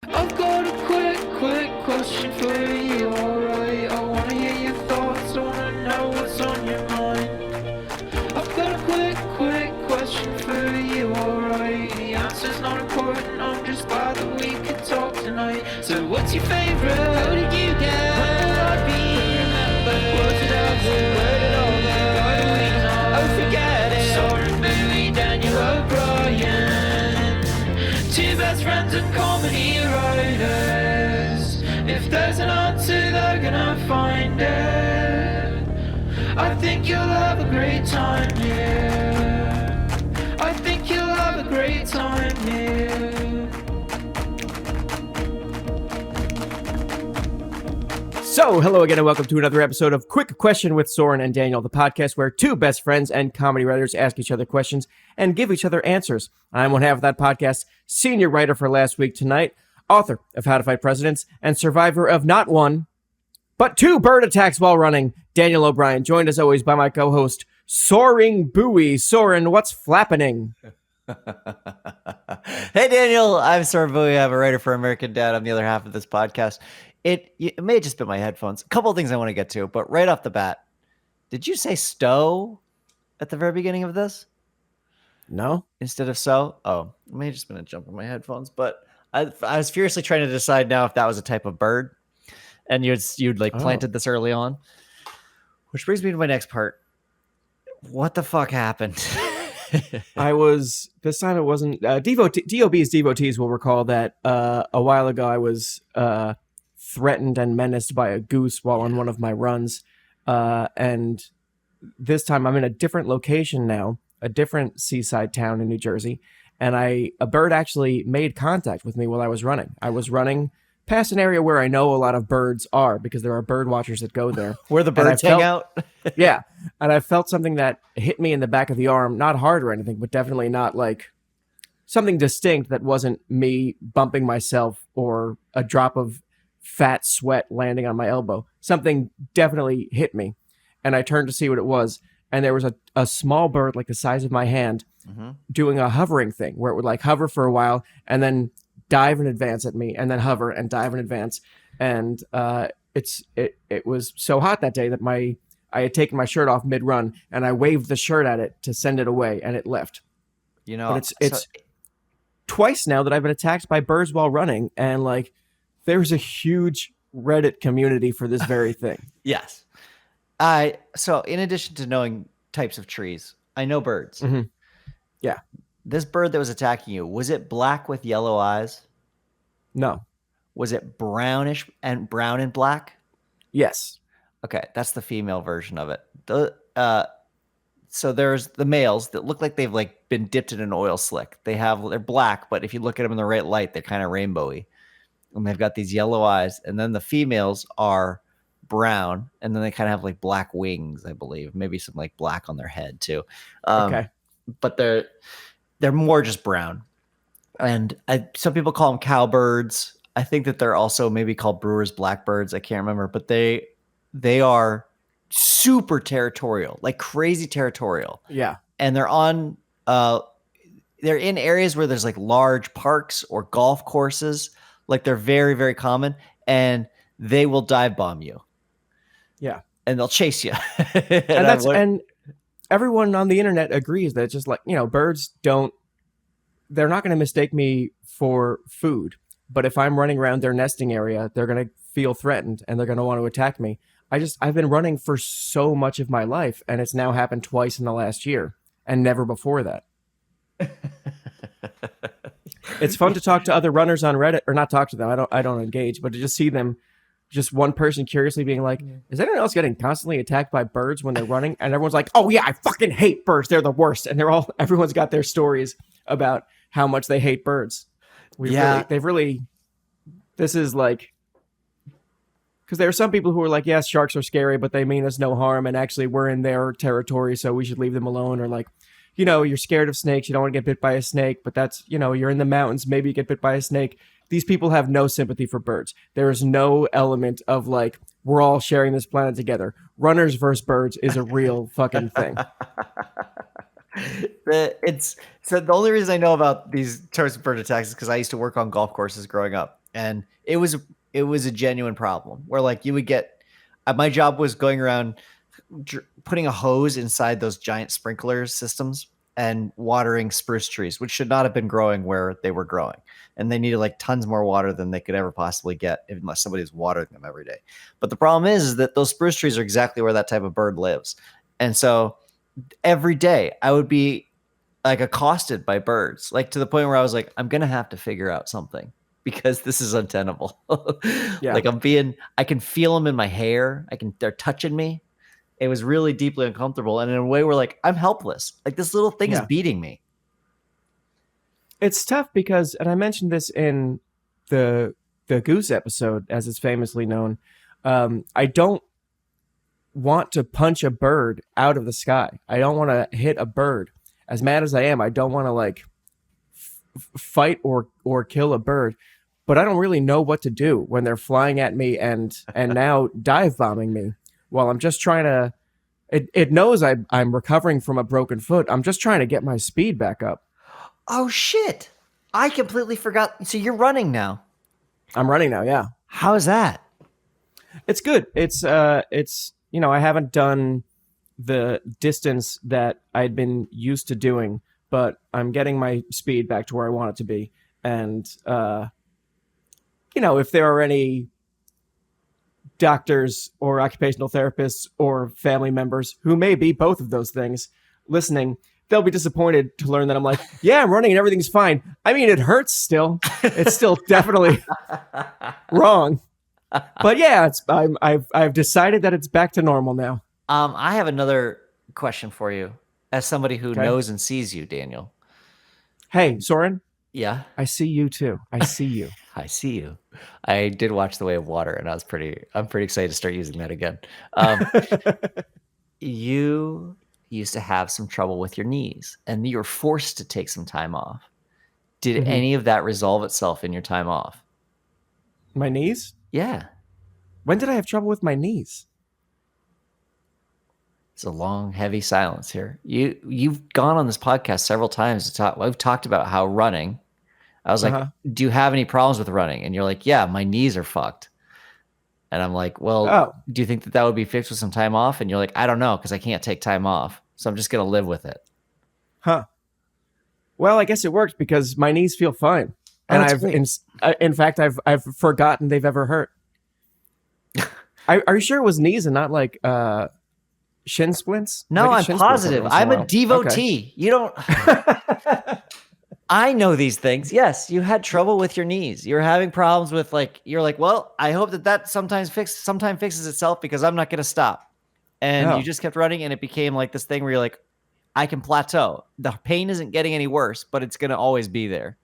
I've got a quick question for you, alright? I wanna hear your thoughts, I wanna know what's on your mind. I've got a quick question for you, alright? The answer's not important, I'm just glad that we could talk tonight. So what's your favourite? How did you get? When will I be remembered? Was it ever? Where did all go? How do we know? Oh, forget it. Soren, Bowie, Daniel O'Brien, two best friends and comedy writers. If there's an answer, they're gonna find it. I think you'll have a great time here. I think you'll have a great time here. So, hello again and welcome to another episode of Quick Question with Soren and Daniel, the podcast where two best friends and comedy writers ask each other questions and give each other answers. I'm one half of that podcast, senior writer for Last Week Tonight, author of How to Fight Presidents, and survivor of not one, but two bird attacks while running, Daniel O'Brien, joined as always by my co-host, Soaring Bowie. Soren, what's flappening? Hey, Daniel. I'm Soren Bowie. I'm a writer for American Dad. I'm the other half of this podcast. It may have just been my headphones. A couple of things I want to get to, but right off the bat, did you say stow at the very beginning of this No? instead of so? Oh, it may have just been a jump in my headphones, but I was furiously trying to decide now if that was a type of bird, and you'd like planted this early on, which brings me to my next part. What the fuck happened? This time it wasn't, DOB's devotees will recall that a while ago I was threatened and menaced by a goose while on one of my runs. And this time I'm in a different location now, a different seaside town in New Jersey. And a bird actually made contact with me while I was running. I was running past an area where I know a lot of birds are because there are bird watchers that go there. Where the birds hang out? Yeah. And I felt something that hit me in the back of the arm, not hard or anything, but definitely not like something distinct that wasn't me bumping myself or a drop of fat sweat landing on my elbow. Something definitely hit me. And I turned to see what it was. And there was a small bird like the size of my hand doing a hovering thing where it would like hover for a while and then dive in advance at me and then hover and dive in advance. And it was so hot that day that I had taken my shirt off mid-run and I waved the shirt at it to send it away and it left. You know, but it's twice now that I've been attacked by birds while running, and like there's a huge Reddit community for this very thing. Yes. So in addition to knowing types of trees, I know birds. Mm-hmm. Yeah. This bird that was attacking you, was it black with yellow eyes? No. Was it brownish and brown and black? Yes. Okay, that's the female version of it. So there's the males that look like they've like been dipped in an oil slick. They're black, but if you look at them in the right light, they're kind of rainbowy. And they've got these yellow eyes. And then the females are brown, and then they kind of have like black wings, I believe. Maybe some like black on their head too. Okay. But they're more just brown. And some people call them cowbirds. I think that they're also maybe called Brewer's blackbirds. I can't remember, but they are super territorial, like crazy territorial. Yeah. And they're in areas where there's like large parks or golf courses. Like they're very, very common, and they will dive bomb you. Yeah. And they'll chase you. and everyone on the internet agrees that it's just like, birds they're not going to mistake me for food, but if I'm running around their nesting area, they're going to feel threatened and they're going to want to attack me. I've been running for so much of my life, and it's now happened twice in the last year and never before that. It's fun to talk to other runners on Reddit, or not talk to them. I don't engage, but to just see them, just one person curiously being like, is anyone else getting constantly attacked by birds when they're running? And everyone's like, oh yeah, I fucking hate birds. They're the worst. And everyone's got their stories about how much they hate birds. This is like, because there are some people who are like, yes, sharks are scary, but they mean us no harm. And actually we're in their territory, so we should leave them alone. Or like, you're scared of snakes. You don't want to get bit by a snake, but that's, you're in the mountains. Maybe you get bit by a snake. These people have no sympathy for birds. There is no element of like, we're all sharing this planet together. Runners versus birds is a real fucking thing. So the only reason I know about these types of bird attacks is because I used to work on golf courses growing up. And it was a genuine problem where like you would get my job was going around putting a hose inside those giant sprinkler systems and watering spruce trees, which should not have been growing where they were growing. And they needed like tons more water than they could ever possibly get unless somebody was watering them every day. But the problem is that those spruce trees are exactly where that type of bird lives. And so every day I would be like accosted by birds, like to the point where I was like, I'm going to have to figure out something because this is untenable. Yeah. Like I can feel them in my hair. They're touching me. It was really deeply uncomfortable. And in a way where like, I'm helpless. Like this little thing is beating me. It's tough because, and I mentioned this in the Goose episode, as it's famously known. I don't want to punch a bird out of the sky. I don't want to hit a bird. As mad as I am, I don't want to like fight or kill a bird. But I don't really know what to do when they're flying at me and now dive bombing me while I'm just trying to. It knows I'm recovering from a broken foot. I'm just trying to get my speed back up. Oh shit! I completely forgot. So you're running now. I'm running now. Yeah. How's that? It's good. It's I haven't done the distance that I'd been used to doing, but I'm getting my speed back to where I want it to be. And if there are any doctors or occupational therapists or family members who may be both of those things listening, they'll be disappointed to learn that I'm like, yeah, I'm running and everything's fine. I mean, it hurts still. It's still definitely wrong. But yeah, I've decided that it's back to normal now. I have another question for you as somebody who knows and sees you, Daniel. Hey, Soren. Yeah. I see you too. I see you. I see you. I did watch The Way of Water and I'm pretty excited to start using that again. You used to have some trouble with your knees and you were forced to take some time off. Did any of that resolve itself in your time off? My knees? Yeah. When did I have trouble with my knees? It's a long, heavy silence here. You've gone on this podcast several times to talk. We've talked about how running. I was like, do you have any problems with running? And you're like, yeah, my knees are fucked. And I'm like, well, do you think that would be fixed with some time off? And you're like, I don't know, because I can't take time off. So I'm just going to live with it. Huh. Well, I guess it worked because my knees feel fine. And in fact, I've forgotten they've ever hurt. Are you sure it was knees and not like shin splints? No, I'm positive. I'm a devotee. Okay. You don't. I know these things. Yes, you had trouble with your knees. You're having problems with you're like, well, I hope that sometime fixes itself because I'm not going to stop. And you just kept running and it became like this thing where you're like, I can plateau. The pain isn't getting any worse, but it's going to always be there.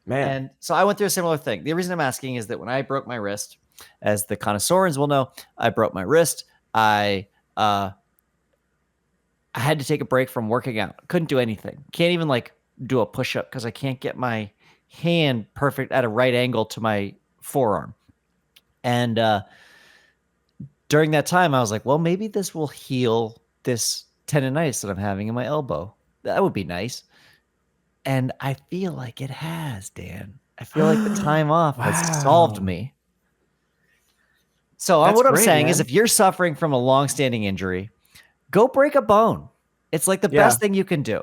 Man. And so I went through a similar thing. The reason I'm asking is that when I broke my wrist, as the connoisseurs will know, I broke my wrist. I had to take a break from working out. Couldn't do anything. Can't even do a push-up because I can't get my hand perfect at a right angle to my forearm. And during that time, I was like, well, maybe this will heal this tendonitis that I'm having in my elbow. That would be nice. And I feel like it has, Dan. I feel like the time off has solved me. So what I'm saying is if you're suffering from a long-standing injury, go break a bone. It's like the best thing you can do.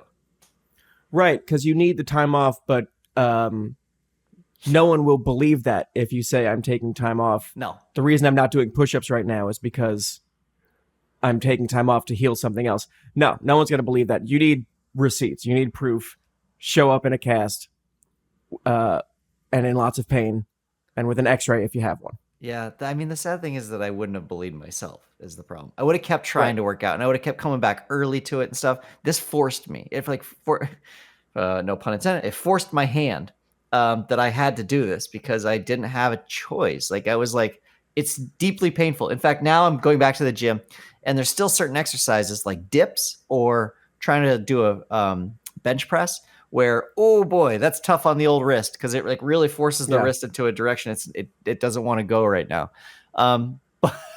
Right, because you need the time off, but no one will believe that if you say I'm taking time off. No. The reason I'm not doing push-ups right now is because I'm taking time off to heal something else. No one's going to believe that. You need receipts. You need proof. Show up in a cast and in lots of pain and with an x-ray if you have one. Yeah, I mean, the sad thing is that I wouldn't have believed myself is the problem. I would have kept trying to work out, and I would have kept coming back early to it and stuff. This forced me. If no pun intended, it forced my hand that I had to do this because I didn't have a choice. I was like, it's deeply painful. In fact, now I'm going back to the gym, and there's still certain exercises like dips or trying to do a bench press where, oh boy, that's tough on the old wrist because it really forces the wrist into a direction it doesn't want to go right now.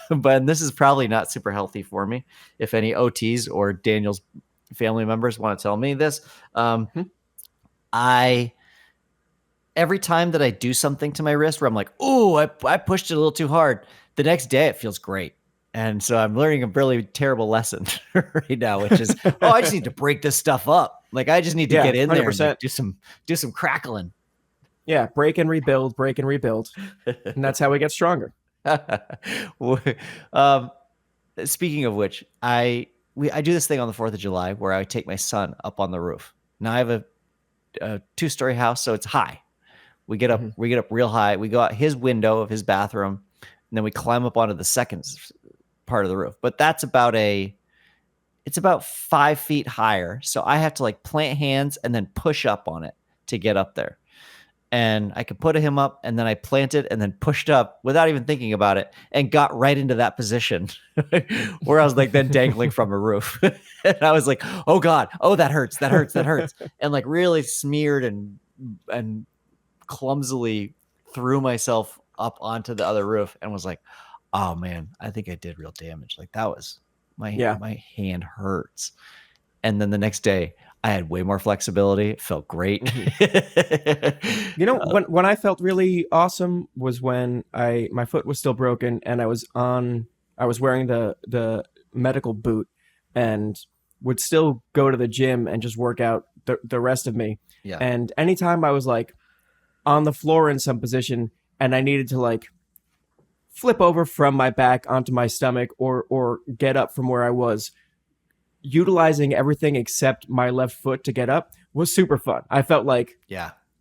But this is probably not super healthy for me. If any OTs or Daniel's family members want to tell me this, I every time that I do something to my wrist where I'm like, oh, I pushed it a little too hard, the next day it feels great. And so I'm learning a really terrible lesson right now, which is, oh, I just need to break this stuff up. Like I just need to Yeah, get in there and like 100%. do some crackling. Yeah, break and rebuild, and that's how we get stronger. um, Speaking of which, I do this thing on the 4th of July where I take my son up on the roof. Now I have a 2-story house, so it's high. We get up real high. We go out his window of his bathroom, and then we climb up onto the second part of the roof. But it's about 5 feet higher. So I have to like plant hands and then push up on it to get up there. And I could put him up, and then I planted and then pushed up without even thinking about it and got right into that position where I was like then dangling from a roof. And I was like, oh God, oh, that hurts, that hurts, that hurts. And like really smeared and clumsily threw myself up onto the other roof and was like, oh man, I think I did real damage. Like that was my hand hurts. And then the next day I had way more flexibility. It felt great. You know, when I felt really awesome was when my foot was still broken and I was wearing the medical boot and would still go to the gym and just work out the rest of me. Yeah. And anytime I was like on the floor in some position and I needed to like flip over from my back onto my stomach or get up from where I was, utilizing everything except my left foot to get up was super fun. I felt like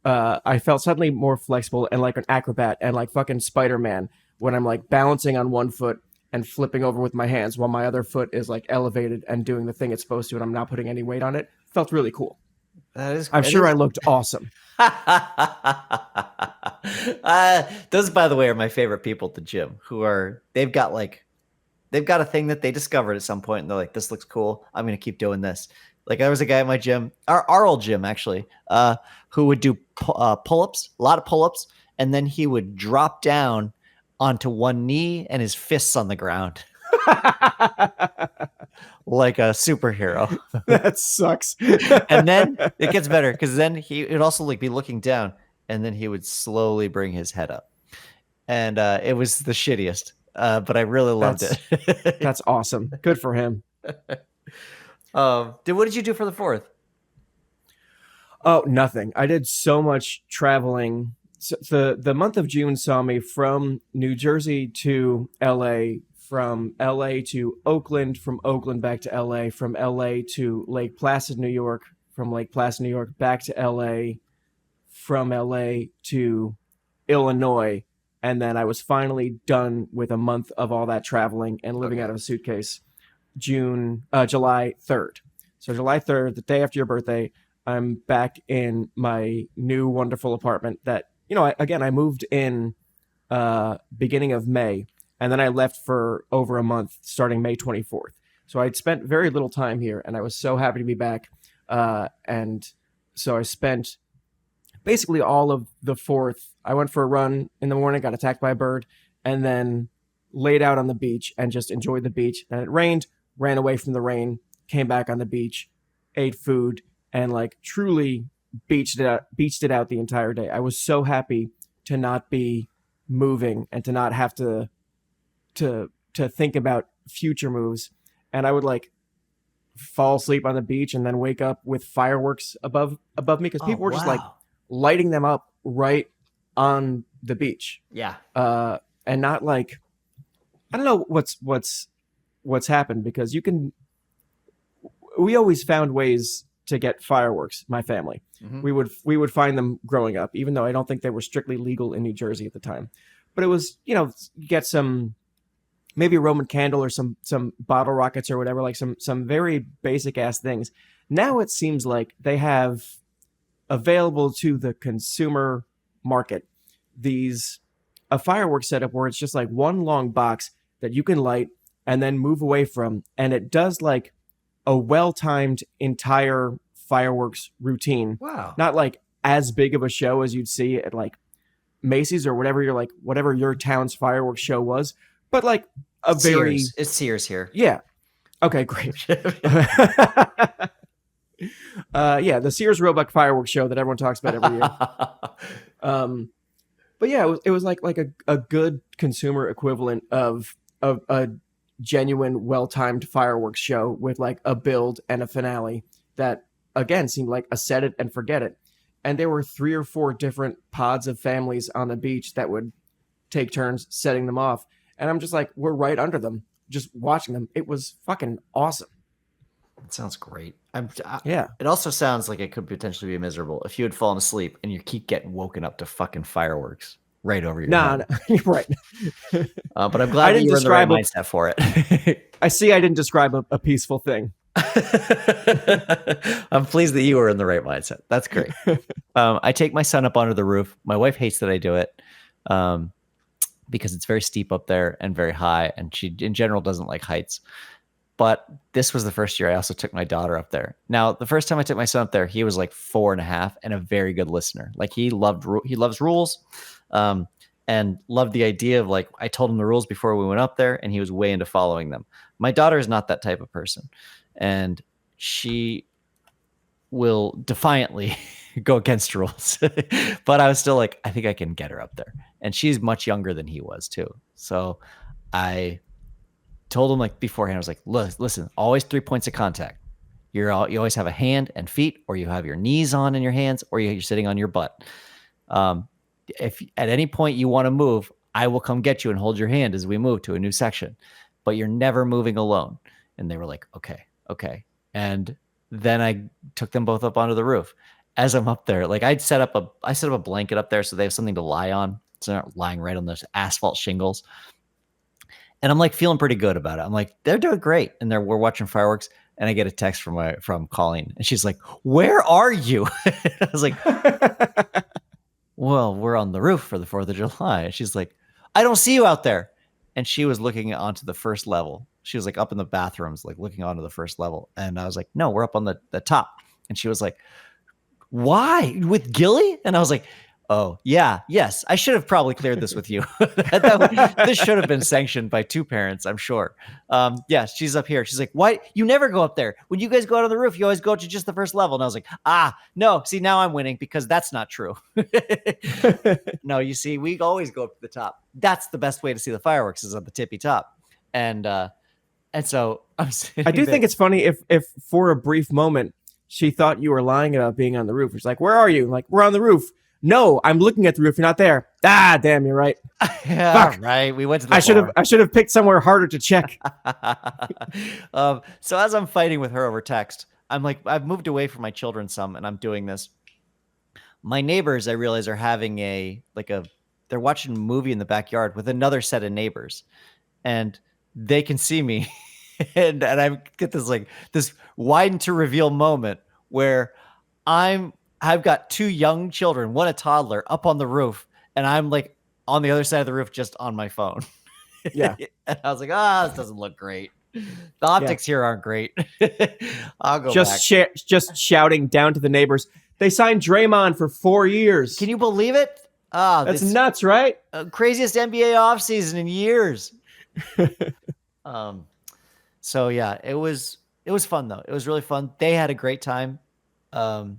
I felt suddenly more flexible and like an acrobat and like fucking Spider-Man when I'm like balancing on one foot and flipping over with my hands while my other foot is like elevated and doing the thing it's supposed to and I'm not putting any weight on it. Felt really cool. I'm sure I looked awesome. Those, by the way, are my favorite people at the gym they've got a thing that they discovered at some point and they're like, this looks cool. I'm going to keep doing this. Like there was a guy at my gym, our old gym actually, who would do pull-ups, a lot of pull-ups. And then he would drop down onto one knee and his fists on the ground. Like a superhero. That sucks. And then it gets better because then he would also like be looking down and then he would slowly bring his head up. And it was the shittiest. But I really loved it. That's awesome. Good for him. What did you do for the 4th? Oh, nothing. I did so much traveling. So the month of June saw me from New Jersey to LA, from LA to Oakland, from Oakland back to LA, from LA to Lake Placid, New York, from Lake Placid, New York back to LA, from LA to Illinois. And then I was finally done with a month of all that traveling and living out of a suitcase. July 3rd. So July 3rd, the day after your birthday, I'm back in my new wonderful apartment that, you know, I moved in beginning of May, and then I left for over a month starting May 24th. So I'd spent very little time here, and I was so happy to be back. And so I spent basically all of the 4th. I went for a run in the morning, got attacked by a bird, and then laid out on the beach and just enjoyed the beach. Then it rained, ran away from the rain, came back on the beach, ate food, and like truly beached it out the entire day. I was so happy to not be moving and to not have to think about future moves. And I would like fall asleep on the beach and then wake up with fireworks above me because people were just like lighting them up right on the beach. Yeah. And not like, I don't know what's happened because we always found ways to get fireworks, my family. Mm-hmm. We would find them growing up, even though I don't think they were strictly legal in New Jersey at the time. But it was, you know, get some, maybe a Roman candle or some bottle rockets or whatever, like some very basic ass things. Now it seems like they have available to the consumer market a fireworks setup where it's just like one long box that you can light and then move away from, and it does like a well-timed entire fireworks routine. Wow. Not like as big of a show as you'd see at like Macy's or whatever your town's fireworks show was, but like it's Sears here. Yeah. Okay, great. Yeah, the Sears Roebuck fireworks show that everyone talks about every year. But yeah, it was like a good consumer equivalent of a genuine, well-timed fireworks show with like a build and a finale that again seemed like a set it and forget it. And there were 3 or 4 different pods of families on the beach that would take turns setting them off. And I'm just like, we're right under them, just watching them. It was fucking awesome. It sounds great. Yeah. It also sounds like it could potentially be miserable if you had fallen asleep and you keep getting woken up to fucking fireworks right over your head. Nah, right. But I'm glad that you were in the right mindset for it. I see I didn't describe a peaceful thing. I'm pleased that you were in the right mindset. That's great. I take my son up onto the roof. My wife hates that I do it because it's very steep up there and very high, and she in general doesn't like heights. But this was the first year I also took my daughter up there. Now, the first time I took my son up there, he was like 4.5 and a very good listener. Like he loves rules, and loved the idea of like, I told him the rules before we went up there and he was way into following them. My daughter is not that type of person, and she will defiantly go against rules. But I was still like, I think I can get her up there. And she's much younger than he was too. So I told him like beforehand, I was like, listen, always 3 points of contact. You always have a hand and feet, or you have your knees on in your hands, or you're sitting on your butt. If at any point you want to move, I will come get you and hold your hand as we move to a new section, but you're never moving alone. And they were like, okay. And then I took them both up onto the roof. As I'm up there, like I set up a blanket up there so they have something to lie on, so they're not lying right on those asphalt shingles. And I'm like feeling pretty good about it. I'm like, they're doing great. And we're watching fireworks. And I get a text from Colleen, and she's like, "Where are you?" I was like, "Well, we're on the roof for the 4th of July." And she's like, "I don't see you out there." And she was looking onto the first level. She was like up in the bathrooms, like looking onto the first level. And I was like, "No, we're up on the top." And she was like, "Why? With Gilly?" And I was like, "Oh, yeah, yes. I should have probably cleared this with you." This should have been sanctioned by 2 parents, I'm sure. Yeah, she's up here. She's like, "Why? You never go up there. When you guys go out on the roof, you always go to just the first level." And I was like, no. See, now I'm winning because that's not true. No, you see, we always go up to the top. That's the best way to see the fireworks, is at the tippy top. And so I'm sitting I do think it's funny if for a brief moment she thought you were lying about being on the roof. She's like, "Where are you?" I'm like, "We're on the roof." "No, I'm looking at the roof. You're not there." "Ah, damn, you're right." Yeah, Fuck. right. We went to the I should have picked somewhere harder to check. So as I'm fighting with her over text, I'm like, I've moved away from my children some, and I'm doing this. My neighbors, I realize, are having they're watching a movie in the backyard with another set of neighbors, and they can see me. and I get this widen to reveal moment where I've got 2 young children, one a toddler, up on the roof, and I'm like on the other side of the roof just on my phone. Yeah. And I was like, this doesn't look great. The optics here aren't great. I'll go back. Just shouting down to the neighbors. They signed Draymond for 4 years. Can you believe it? That's nuts, right? Craziest NBA offseason in years. So yeah, it was fun though. It was really fun. They had a great time. And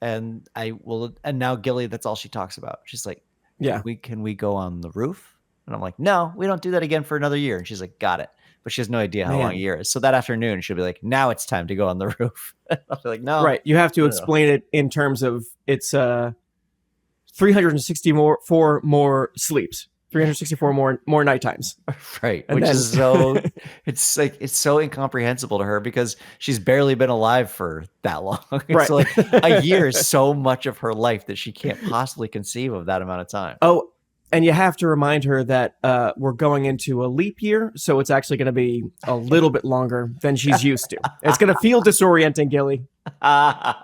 now Gilly, that's all she talks about. She's like, "Yeah, can we go on the roof?" And I'm like, "No, we don't do that again for another year." And she's like, "Got it." But she has no idea how long a year is. So that afternoon, she'll be like, "Now it's time to go on the roof." I'll be like, "No." Right. You have to explain it in terms of it's 364 more sleeps. 364 more night times. Right. Is so it's so incomprehensible to her because she's barely been alive for that long. Right. So like a year is so much of her life that she can't possibly conceive of that amount of time. Oh, and you have to remind her that we're going into a leap year, so it's actually going to be a little bit longer than she's used to. It's going to feel disorienting, Gilly.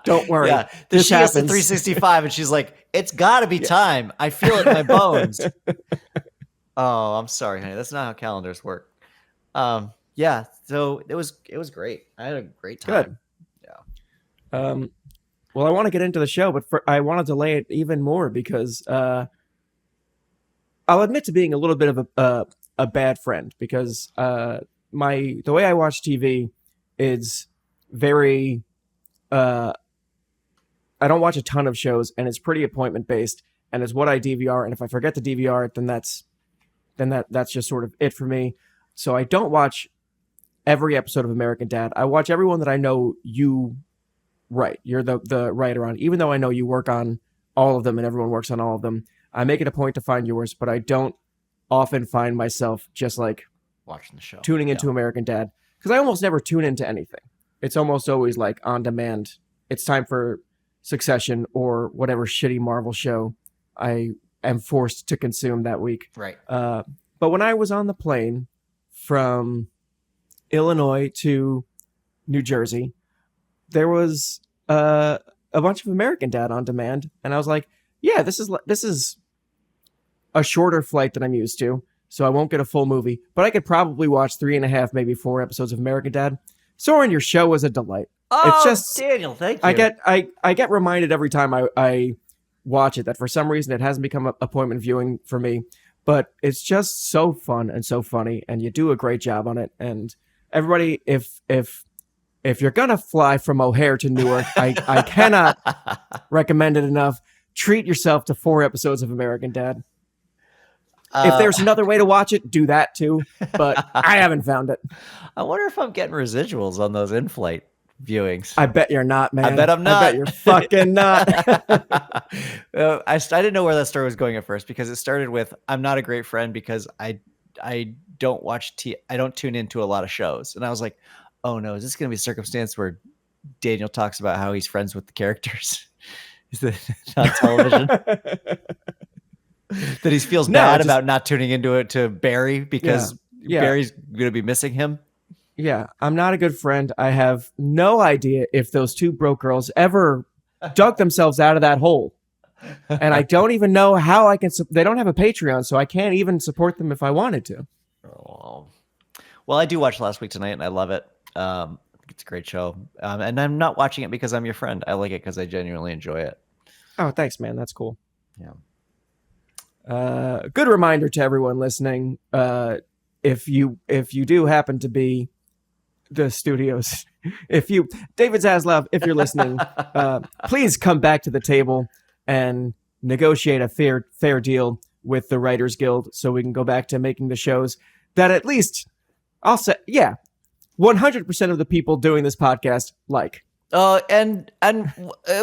Don't worry. Yeah. This she happens. Gets to 365 and she's like, "It's got to be time. I feel it in my bones." Oh, I'm sorry, honey. That's not how calendars work. Yeah. So it was great. I had a great time. Good. Yeah. Well, I want to get into the show, but I want to delay it even more because I'll admit to being a little bit of a bad friend because the way I watch TV is very I don't watch a ton of shows, and it's pretty appointment based, and it's what I DVR. And if I forget to DVR it, then that's just sort of it for me. So I don't watch every episode of American Dad. I watch everyone that I know you write. You're the writer on, even though I know you work on all of them and everyone works on all of them. I make it a point to find yours, but I don't often find myself just like Watching the show. tuning into American Dad, because I almost never tune into anything. It's almost always like on demand. It's time for Succession or whatever shitty Marvel show I am forced to consume that week. Right. But when I was on the plane from Illinois to New Jersey, there was a bunch of American Dad on demand, and I was like, yeah, this is a shorter flight than I'm used to, so I won't get a full movie, but I could probably watch 3.5, maybe 4 episodes of American Dad. Soren, your show was a delight. Oh, it's just, Daniel, thank you. I get reminded every time I watch it that for some reason it hasn't become an appointment viewing for me, but it's just so fun and so funny, and you do a great job on it. And everybody, if you're gonna fly from O'Hare to Newark, I cannot recommend it enough. Treat yourself to 4 episodes of American Dad. If there's another way to watch it, do that too. But I haven't found it. I wonder if I'm getting residuals on those in-flight viewings. I bet you're not, man. I bet I'm not. I bet you're fucking not. I didn't know where that story was going at first, because it started with, I'm not a great friend because I don't watch I don't tune into a lot of shows. And I was like, oh no, is this going to be a circumstance where Daniel talks about how he's friends with the characters? Is that on television? That he feels bad about not tuning into it to Barry because Barry's going to be missing him? Yeah, I'm not a good friend. I have no idea if those 2 broke girls ever dug themselves out of that hole. And I don't even know how I can. They don't have a Patreon, so I can't even support them if I wanted to. Oh. Well, I do watch Last Week Tonight, and I love it. It's a great show. And I'm not watching it because I'm your friend. I like it because I genuinely enjoy it. Oh, thanks, man. That's cool. Yeah. Good reminder to everyone listening. If you do happen to be the studios, David Zaslav, if you're listening, please come back to the table and negotiate a fair deal with the Writers Guild so we can go back to making the shows that at least I'll say, 100% of the people doing this podcast like. And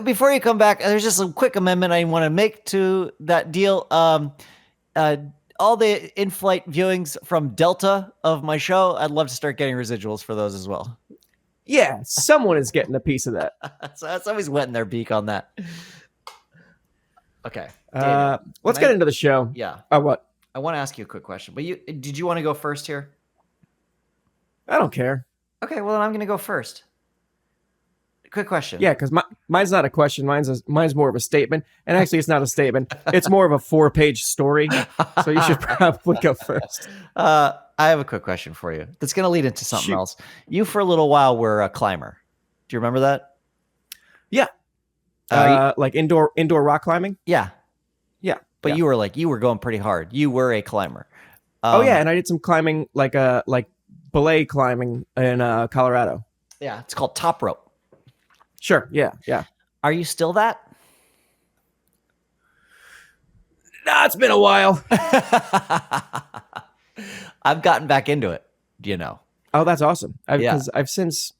before you come back, there's just a quick amendment I want to make to that deal. All the in-flight viewings from Delta of my show, I'd love to start getting residuals for those as well. Yeah, someone is getting a piece of that. So somebody's wetting their beak on that. Okay. Let's get into the show. Yeah. What? I want to ask you a quick question, but did you want to go first here? I don't care. Okay, well, then I'm going to go first. Quick question. Yeah, because mine's not a question. Mine's more of a statement. And actually, it's not a statement. It's more of a 4-page story. So you should probably go first. I have a quick question for you that's going to lead into something else. You, for a little while, were a climber. Do you remember that? Yeah. Like indoor rock climbing? Yeah. Yeah. But you were going pretty hard. You were a climber. Oh, yeah. And I did some climbing, like belay climbing in Colorado. Yeah. It's called top rope. Sure. Yeah. Yeah. Are you still that? Nah, it's been a while. I've gotten back into it, you know. Oh, that's awesome. Because I've since,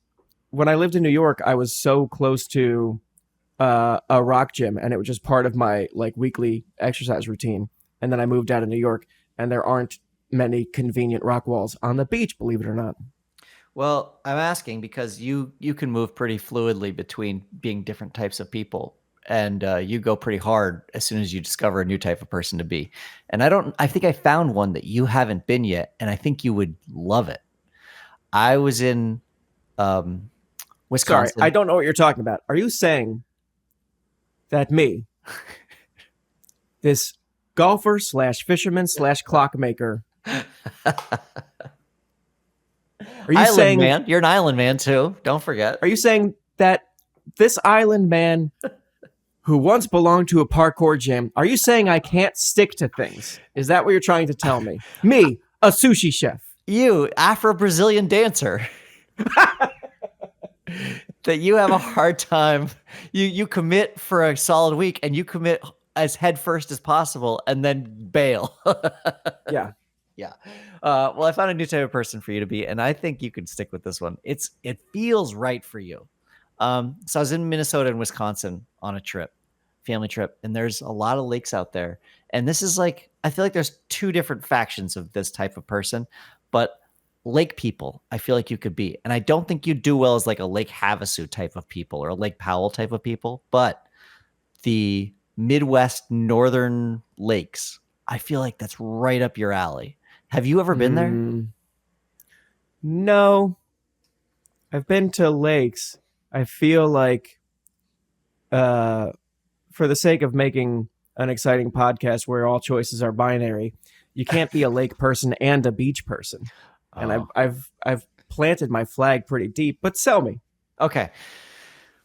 when I lived in New York, I was so close to a rock gym, and it was just part of my like weekly exercise routine. And then I moved out of New York, and there aren't many convenient rock walls on the beach, believe it or not. Well, I'm asking because you can move pretty fluidly between being different types of people, and you go pretty hard as soon as you discover a new type of person to be. And I think I found one that you haven't been yet, and I think you would love it. I was in Wisconsin. Sorry, I don't know what you're talking about. Are you saying that me, this golfer / fisherman / clockmaker, are you island saying, man? You're an island man too. Don't forget. Are you saying that this island man who once belonged to a parkour gym, are you saying I can't stick to things? Is that what you're trying to tell me? Me, a sushi chef. You, Afro-Brazilian dancer. that you have a hard time. You commit for a solid week and you commit as headfirst as possible and then bail. Yeah. Yeah. Well, I found a new type of person for you to be, and I think you could stick with this one. It feels right for you. So I was in Minnesota and Wisconsin on a trip, family trip, and there's a lot of lakes out there. And this is like, I feel like there's two different factions of this type of person, but lake people, I feel like you could be. And I don't think you'd do well as like a Lake Havasu type of people or a Lake Powell type of people, but the Midwest northern lakes, I feel like that's right up your alley. Have you ever been there? No. I've been to lakes. I feel like, for the sake of making an exciting podcast where all choices are binary, you can't be a lake person and a beach person. And Oh. I've planted my flag pretty deep, but sell me. Okay.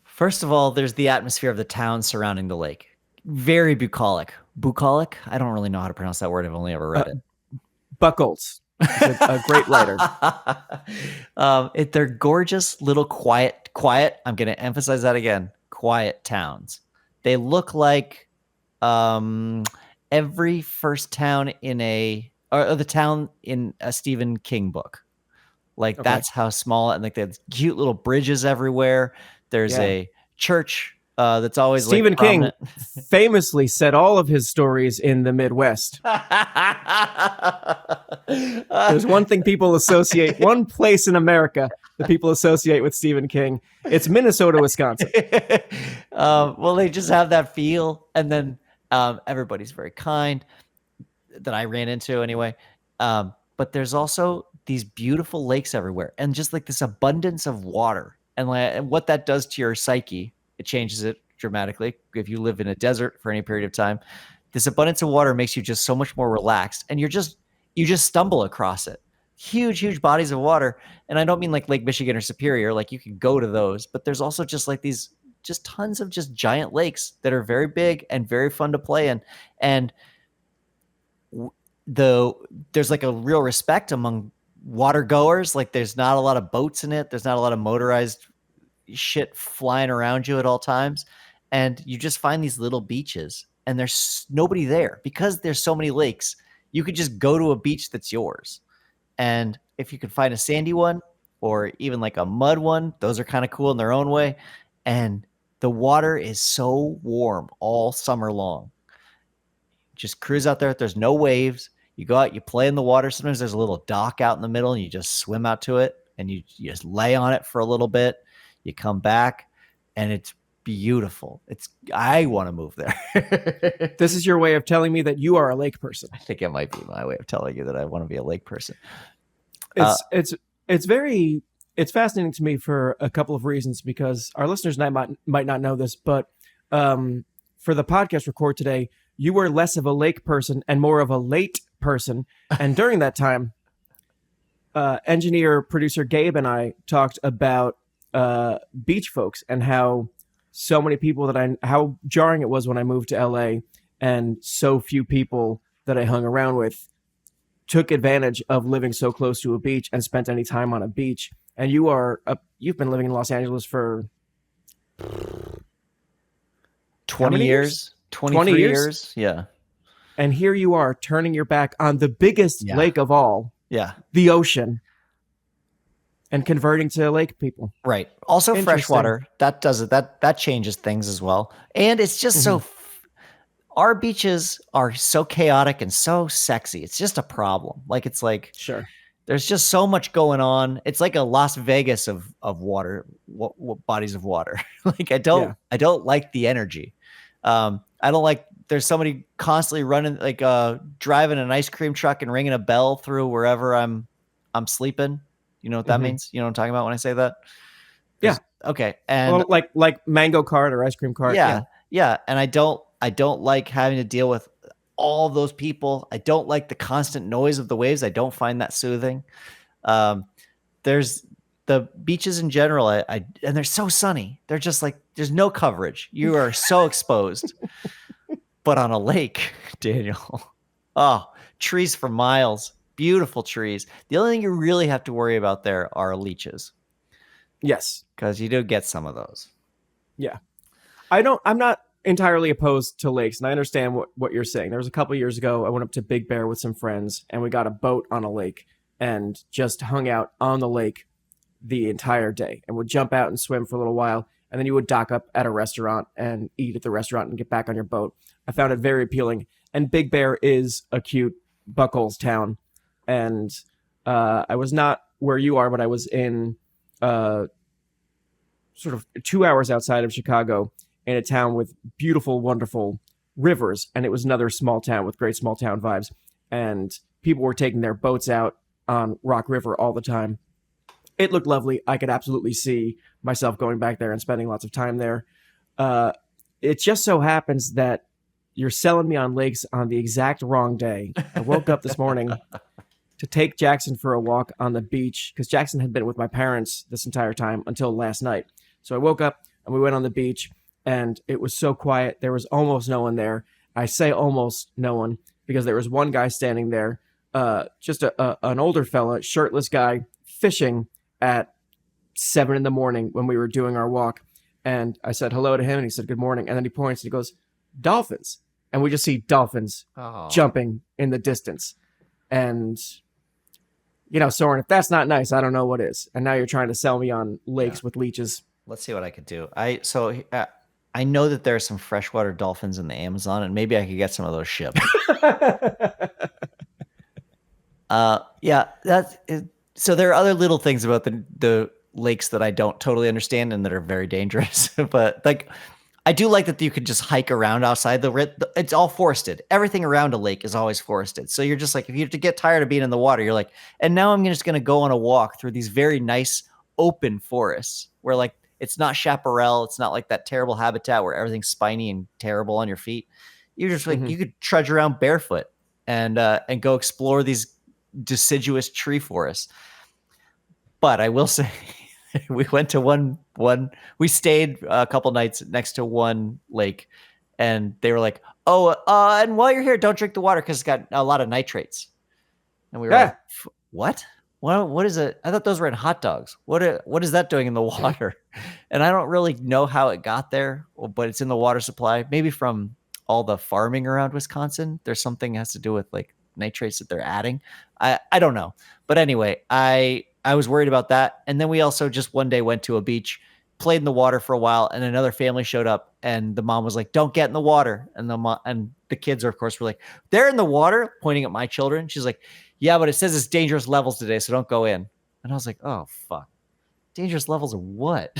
First of all, there's the atmosphere of the town surrounding the lake. Very bucolic. Bucolic? I don't really know how to pronounce that word. I've only ever read it. Buckles. He's a great writer. They're gorgeous little quiet. I'm going to emphasize that again. Quiet towns. They look like every first town or the town in a Stephen King book. Like that's how small, and like they have cute little bridges everywhere. There's a church that's always Stephen like King famously said all of his stories in the Midwest. There's one thing people associate, one place in America that people associate with Stephen King. It's Minnesota, Wisconsin. Well, they just have that feel, and then everybody's very kind that I ran into anyway. But there's also these beautiful lakes everywhere, and just like this abundance of water, and what that does to your psyche, it changes it dramatically. If you live in a desert for any period of time, this abundance of water makes you just so much more relaxed, and you just stumble across it. Huge bodies of water, and I don't mean like Lake Michigan or Superior, like you can go to those, but there's also just like these just tons of just giant lakes that are very big and very fun to play in, and there's like a real respect among water goers. Like there's not a lot of boats in it. There's not a lot of motorized shit flying around you at all times. And you just find these little beaches and there's nobody there because there's so many lakes. You could just go to a beach that's yours. And if you could find a sandy one or even like a mud one, those are kind of cool in their own way. And the water is so warm all summer long. Just cruise out there. There's no waves. You go out, you play in the water. Sometimes there's a little dock out in the middle and you just swim out to it and you just lay on it for a little bit. You come back and it's beautiful. I want to move there. This is your way of telling me that you are a lake person. I think it might be my way of telling you that I want to be a lake person. It's fascinating to me for a couple of reasons, because our listeners might not know this, but for the podcast record today, you were less of a lake person and more of a late person. And during that time, engineer producer Gabe and I talked about beach folks and how so many people how jarring it was when I moved to LA and so few people that I hung around with took advantage of living so close to a beach and spent any time on a beach. And you've been living in Los Angeles for 20 years. 20 years. Yeah. And here you are turning your back on the biggest lake of all. Yeah. The ocean. And converting to lake people. Right. Also freshwater. That does it. That changes things as well. And it's just our beaches are so chaotic and so sexy. It's just a problem. Like it's like sure. There's just so much going on. It's like a Las Vegas of water, bodies of water. Like I don't like the energy. I don't like there's somebody constantly running, like driving an ice cream truck and ringing a bell through wherever I'm sleeping. You know what that means? You know what I'm talking about when I say that? Yeah. Okay. And like mango cart or ice cream cart. Yeah. And I don't like having to deal with all those people. I don't like the constant noise of the waves. I don't find that soothing. There's the beaches in general. And they're so sunny. They're just like, there's no coverage. You are so exposed. But on a lake, Daniel, trees for miles, beautiful trees. The only thing you really have to worry about there are leeches. Yes. because you do get some of those. Yeah. I'm not entirely opposed to lakes, and I understand what you're saying. There was a couple years ago, I went up to Big Bear with some friends, and we got a boat on a lake and just hung out on the lake the entire day and would jump out and swim for a little while. And then you would dock up at a restaurant and eat at the restaurant and get back on your boat. I found it very appealing. And Big Bear is a cute buckles town. And I was not where you are, but I was in sort of 2 hours outside of Chicago in a town with beautiful, wonderful rivers. And it was another small town with great small town vibes. And people were taking their boats out on Rock River all the time. It looked lovely. I could absolutely see myself going back there and spending lots of time there. It just so happens that you're selling me on lakes on the exact wrong day. I woke up this morning to take Jackson for a walk on the beach because Jackson had been with my parents this entire time until last night. So I woke up and we went on the beach and it was so quiet. There was almost no one there. I say almost no one because there was one guy standing there, just an older fella, shirtless guy, fishing at 7 a.m. when we were doing our walk. And I said hello to him and he said good morning. And then he points and he goes, dolphins. And we just see dolphins jumping in the distance. And, you know, Soren, if that's not nice, I don't know what is. And now you're trying to sell me on lakes with leeches. Let's see what I could do. I know that there are some freshwater dolphins in the Amazon, and maybe I could get some of those shipped. Yeah, that's it. So there are other little things about the lakes that I don't totally understand and that are very dangerous. But like, I do like that you could just hike around outside it's all forested. Everything around a lake is always forested. So you're just like, if you have to get tired of being in the water, you're like, and now I'm just going to go on a walk through these very nice open forests where like, it's not chaparral. It's not like that terrible habitat where everything's spiny and terrible on your feet. You're just like, you could trudge around barefoot and go explore these deciduous tree forests. But I will say, we went to we stayed a couple nights next to one lake, and they were like, and while you're here, don't drink the water because it's got a lot of nitrates. And we were like, what? What is it? I thought those were in hot dogs. What is that doing in the water? And I don't really know how it got there, but it's in the water supply. Maybe from all the farming around Wisconsin. There's something that has to do with like nitrates that they're adding. I don't know. But anyway, I was worried about that. And then we also just one day went to a beach, played in the water for a while, and another family showed up, and the mom was like, don't get in the water. And the kids are, of course, were like, they're in the water, pointing at my children. She's like, yeah, but it says it's dangerous levels today, so don't go in. And I was like, oh, fuck. Dangerous levels of what?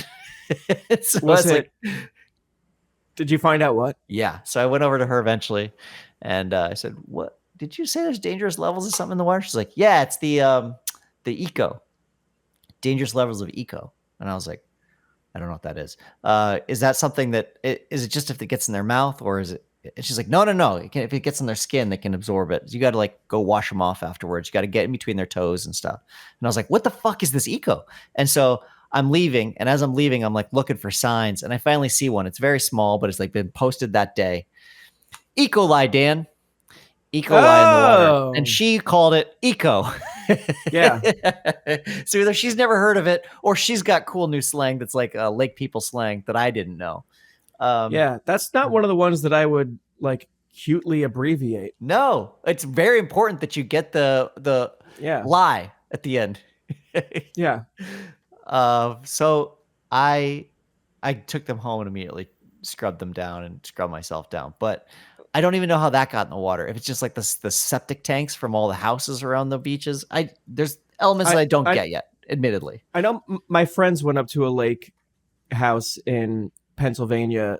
Did you find out what? Yeah. So I went over to her eventually, and I said, what? Did you say there's dangerous levels of something in the water? She's like, yeah, it's the eco. Dangerous levels of eco. And I was like, I don't know what that is. Is that something that is it just if it gets in their mouth, or is it? And she's like, no. If it gets in their skin, they can absorb it. You got to like go wash them off afterwards. You got to get in between their toes and stuff. And I was like, what the fuck is this eco? And so I'm leaving. And as I'm leaving, I'm like looking for signs. And I finally see one. It's very small, but it's like been posted that day. E. coli, Dan. E. coli in the water. And she called it eco. Yeah. So either she's never heard of it or she's got cool new slang that's like lake people slang that I didn't know. Yeah, that's not one of the ones that I would like cutely abbreviate. No, it's very important that you get the lie at the end. Yeah. So I took them home and immediately scrubbed them down and scrubbed myself down. But I don't even know how that got in the water. If it's just like the septic tanks from all the houses around the beaches, there's elements that I don't get yet, admittedly. I know my friends went up to a lake house in Pennsylvania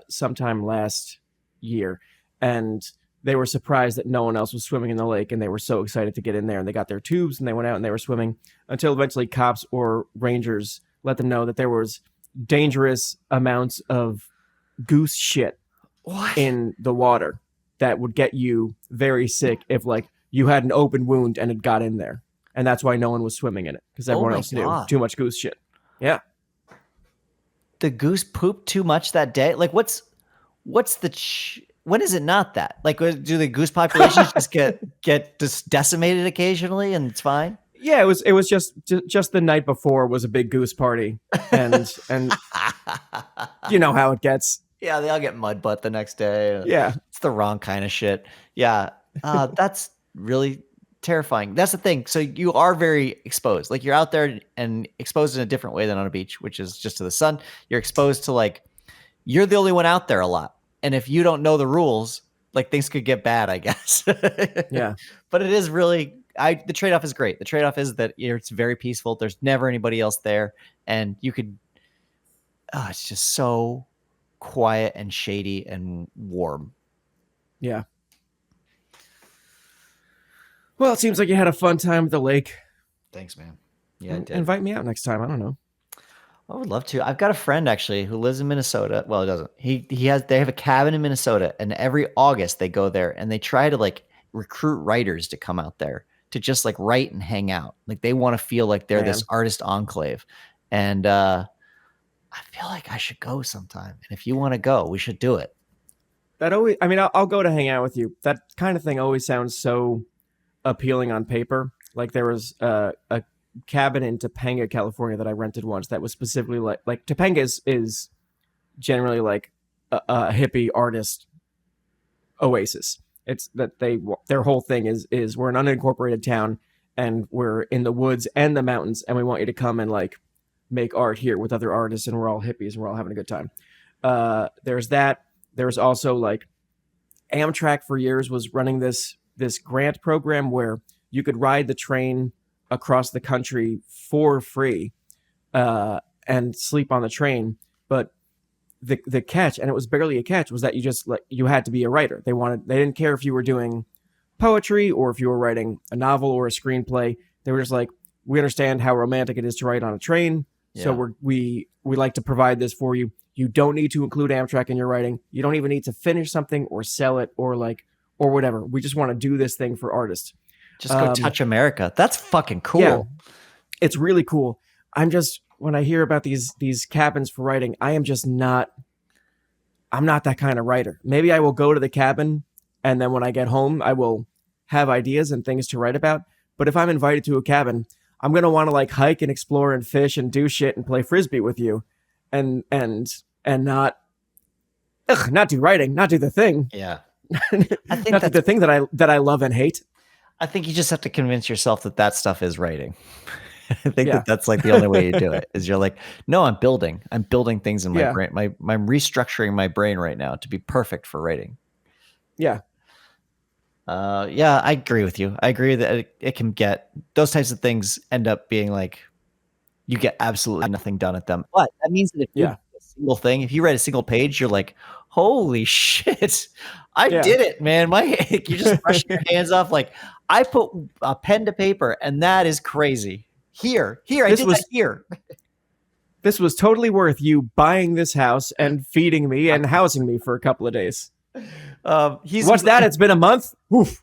sometime last year, and they were surprised that no one else was swimming in the lake, and they were so excited to get in there, and they got their tubes and they went out and they were swimming until eventually cops or rangers let them know that there was dangerous amounts of goose shit in the water that would get you very sick if like you had an open wound and it got in there, and that's why no one was swimming in it because everyone else knew too much goose shit. Yeah. The goose pooped too much that day? Like what's when is it not that? Like do the goose populations just get just decimated occasionally and it's fine? Yeah, it was just the night before was a big goose party, and you know how it gets. Yeah, they all get mud butt the next day. Yeah, It's the wrong kind of shit. Yeah, that's really terrifying. That's the thing. So you are very exposed. Like you're out there and exposed in a different way than on a beach, which is just to the sun. You're exposed to like you're the only one out there a lot. And if you don't know the rules, like things could get bad, I guess. yeah. But it is really the trade-off is great. The trade-off is that it's very peaceful. There's never anybody else there. And you could it's just so quiet and shady and warm. Yeah. Well, it seems like you had a fun time at the lake. Thanks, man. Yeah, I did. Invite me out next time. I don't know. I would love to. I've got a friend actually who lives in Minnesota. Well, he doesn't. They have a cabin in Minnesota, and every August they go there and they try to like recruit writers to come out there to just like write and hang out. Like they want to feel like they're this artist enclave. And I feel like I should go sometime. And if you want to go, we should do it. That always, I mean, I'll go to hang out with you. That kind of thing always sounds so appealing on paper. Like there was a cabin in Topanga, California that I rented once that was specifically like Topanga is generally like a hippie artist oasis. It's that their whole thing is we're an unincorporated town and we're in the woods and the mountains and we want you to come and like make art here with other artists and we're all hippies and we're all having a good time. There's that. There's also like Amtrak for years was running this grant program where you could ride the train across the country for free and sleep on the train. But the catch, and it was barely a catch, was that you had to be a writer. They didn't care if you were doing poetry or if you were writing a novel or a screenplay. They were just like, we understand how romantic it is to write on a train. Yeah. So we like to provide this for you. You don't need to include Amtrak in your writing. You don't even need to finish something or sell it or whatever. We just want to do this thing for artists. Just go touch America. That's fucking cool. Yeah, it's really cool. When I hear about these cabins for writing, I'm not that kind of writer. Maybe I will go to the cabin and then when I get home, I will have ideas and things to write about. But if I'm invited to a cabin, I'm going to want to like hike and explore and fish and do shit and play Frisbee with you and not do writing, not do the thing. Yeah. I think not the thing that I love and hate. I think you just have to convince yourself that stuff is writing. I think that's like the only way you do it is you're like, no, I'm building things in my brain. I'm restructuring my brain right now to be perfect for writing. Yeah. Yeah, I agree with you. I agree that it can get those types of things end up being like, you get absolutely nothing done at them. But that means that if you do a single thing, if you write a single page, you're like, holy shit, I did it, man. You just brush your hands off. Like I put a pen to paper and that is crazy. Here, I did that here. This was totally worth you buying this house and feeding me and housing me for a couple of days. What's that? It's been a month. Oof.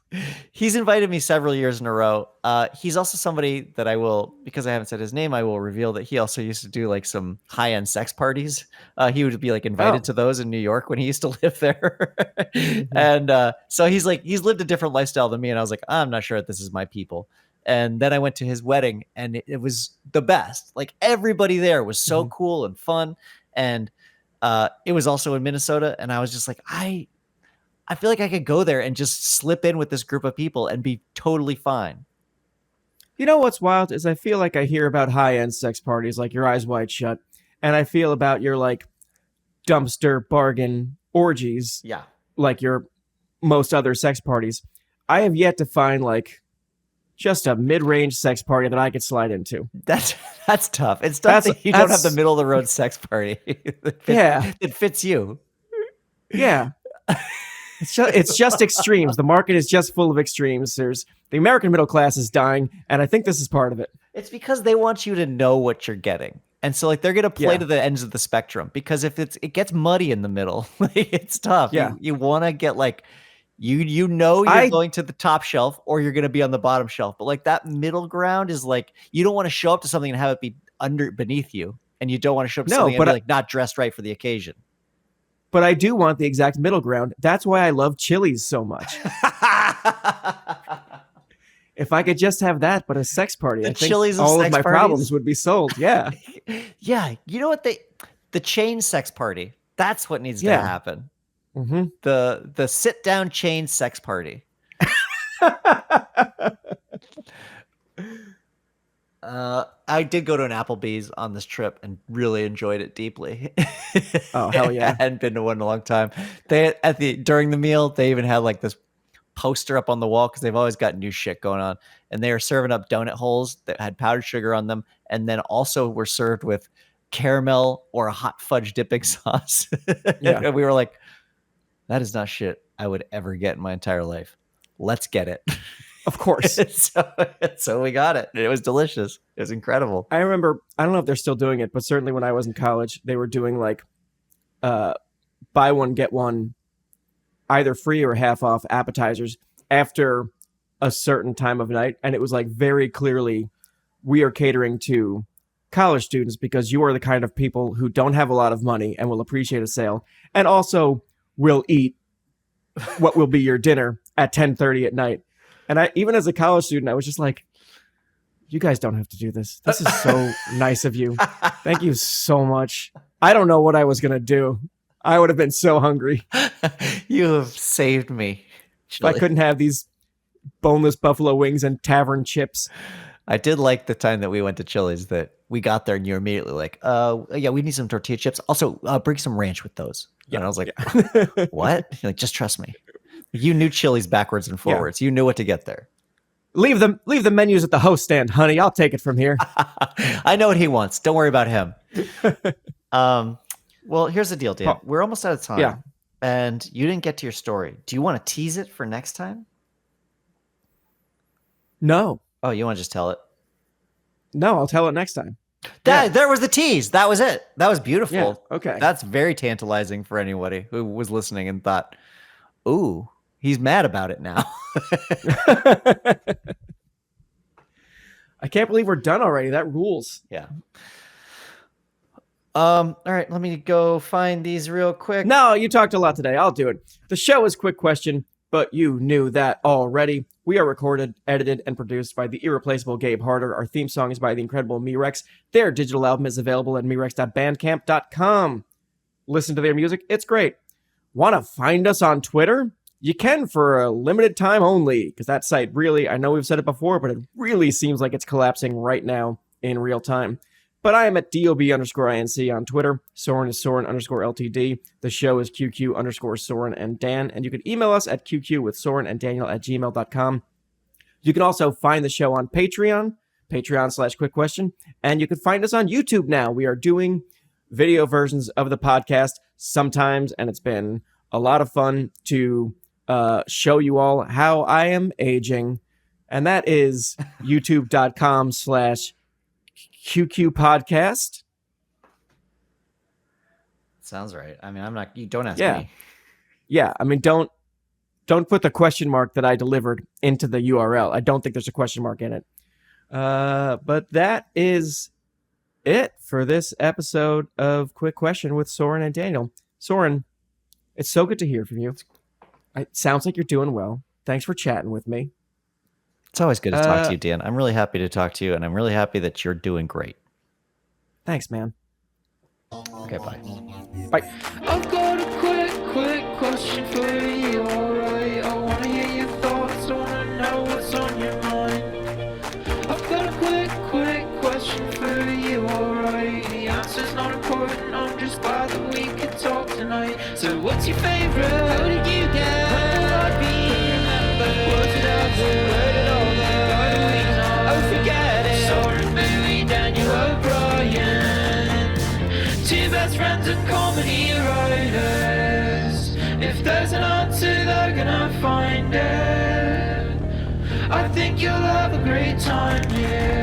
He's invited me several years in a row. He's also somebody that I will, because I haven't said his name, I will reveal that he also used to do like some high-end sex parties. He would be like invited to those in New York when he used to live there. And so he's lived a different lifestyle than me. And I was like, I'm not sure that this is my people. And then I went to his wedding and it was the best. Like everybody there was so cool and fun. And it was also in Minnesota. And I was just like, I feel like I could go there and just slip in with this group of people and be totally fine. You know what's wild is I feel like I hear about high-end sex parties like Your Eyes Wide Shut, and I feel about your like dumpster bargain orgies, like your most other sex parties. I have yet to find like just a mid-range sex party that I could slide into. That's tough. It's tough that you don't have the middle-of-the-road sex party that fits you. Yeah. It's just extremes. The market is just full of extremes. The American middle class is dying, and I think this is part of it. It's because they want you to know what you're getting. And so like they're going to play to the ends of the spectrum because if it gets muddy in the middle, it's tough. Yeah. You want to get like you're going to the top shelf or you're going to be on the bottom shelf. But like that middle ground is like you don't want to show up to something and have it be beneath you, and you don't want to show up to something and be like not dressed right for the occasion. But I do want the exact middle ground. That's why I love Chili's so much. If I could just have that, but a sex party, The I think Chili's of all of sex my parties? problems would be solved. Yeah. Yeah, you know what the chain sex party. That's what needs to Yeah. happen. Mm-hmm. The sit down chain sex party. I did go to an Applebee's on this trip and really enjoyed it deeply. Oh, hell yeah. I hadn't been to one in a long time. During the meal, they even had like this poster up on the wall because they've always got new shit going on. And they were serving up donut holes that had powdered sugar on them, and then also were served with caramel or a hot fudge dipping sauce. Yeah. And we were like, that is not shit I would ever get in my entire life. Let's get it. Of course. So we got it. It was delicious. It was incredible. I remember, I don't know if they're still doing it, but certainly when I was in college, they were doing like buy one, get one, either free or half off appetizers after a certain time of night. And it was like very clearly, we are catering to college students because you are the kind of people who don't have a lot of money and will appreciate a sale, and also will eat what will be your dinner at 10:30 at night. And I, even as a college student, I was just like, you guys don't have to do this. This is so nice of you. Thank you so much. I don't know what I was going to do. I would have been so hungry You have saved me. if I couldn't have these boneless buffalo wings and tavern chips. I did like the time that we went to Chili's that we got there and you're immediately like, yeah, we need some tortilla chips. Also, bring some ranch with those. And I was like, what? You're like, just trust me. You knew Chili's backwards and forwards. You knew what to get there. Leave the menus at the host stand, honey. I'll take it from here. I know what he wants. Don't worry about him. Well, here's the deal, Dan. We're almost out of time. Yeah. And you didn't get to your story. Do you want to tease it for next time? No. Oh, you want to just tell it? No, I'll tell it next time. There was the tease. That was it. That was beautiful. Yeah, okay. That's very tantalizing for anybody who was listening and thought, ooh, he's mad about it now. I can't believe we're done already. That rules. Yeah. All right, let me go find these real quick. No, you talked a lot today. I'll do it. The show is Quick Question, but you knew that already. We are recorded, edited, and produced by the irreplaceable Gabe Harder. Our theme song is by the incredible Mirex. Their digital album is available at mirex.bandcamp.com. Listen to their music. It's great. Want to find us on Twitter? You can for a limited time only, because that site really, I know we've said it before, but it really seems like it's collapsing right now in real time. But I am at DOB_INC on Twitter. Soren is Soren_LTD. The show is QQ_Soren and Dan. And you can email us at QQ with Soren and Daniel@gmail.com. You can also find the show on Patreon, Patreon/QuickQuestion. And you can find us on YouTube now. We are doing video versions of the podcast sometimes, and it's been a lot of fun to show you all how I am aging. And that is youtube.com/QQ podcast. Sounds right. I mean, I'm not. You don't ask me. Yeah. I mean, don't put the question mark that I delivered into the URL. I don't think there's a question mark in it. But that is it for this episode of Quick Question with Soren and Daniel. Soren, it's so good to hear from you. It sounds like you're doing well. Thanks for chatting with me. It's always good to talk to you, Dan. I'm really happy to talk to you, and I'm really happy that you're doing great. Thanks, man. Okay, bye. Bye. I've got a quick question for you, alright? I wanna hear your thoughts, I wanna know what's on your mind. I've got a quick question for you, alright? The answer's not important, I'm just glad that we could talk tonight. So what's your favorite? How did you get? When will I be remembered? Was it after? Where did all the we know? Oh, forget it. Soren, Bowie, Daniel O'Brien, two best friends and comedy writers. If there's an answer, they're gonna find it. I think you'll have a great time here.